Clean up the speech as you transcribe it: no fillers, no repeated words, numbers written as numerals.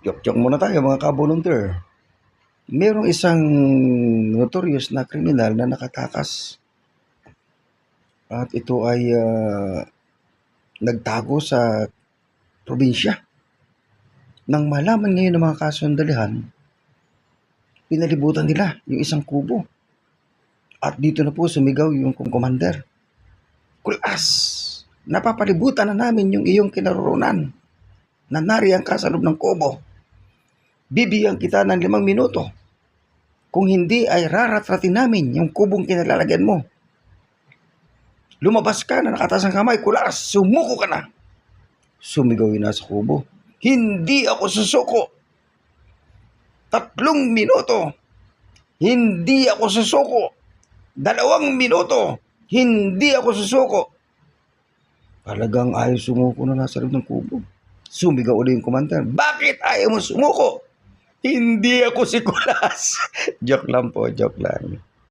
Joke-joke muna tayo mga ka-volunteer. Merong isang notorious na kriminal na nakatakas at ito ay nagtago sa probinsya. Nang malaman ngayon ng mga kasundalihan, pinalibutan nila yung isang kubo. At dito na po sumigaw yung commander. Kulas! Napapalibutan na namin yung iyong kinaroroonan. Nanariyan ka sa loob ng kubo. Bibigyan kita ng 5 minuto. Kung hindi ay raratratin namin yung kubong kinalalagyan mo. Lumabas ka na nakataas ang kamay. Kulas! Sumuko ka na! Sumigaw yun na sa kubo. Hindi ako susuko. 3 minuto. Hindi ako susuko. 2 minuto. Hindi ako susuko. Talagang ayaw sumuko na nasa loob ng kubo. Sumigaw ulit yung commander. Bakit ayaw mo sumuko? Hindi ako si Kulas. Joke lang po, joke lang.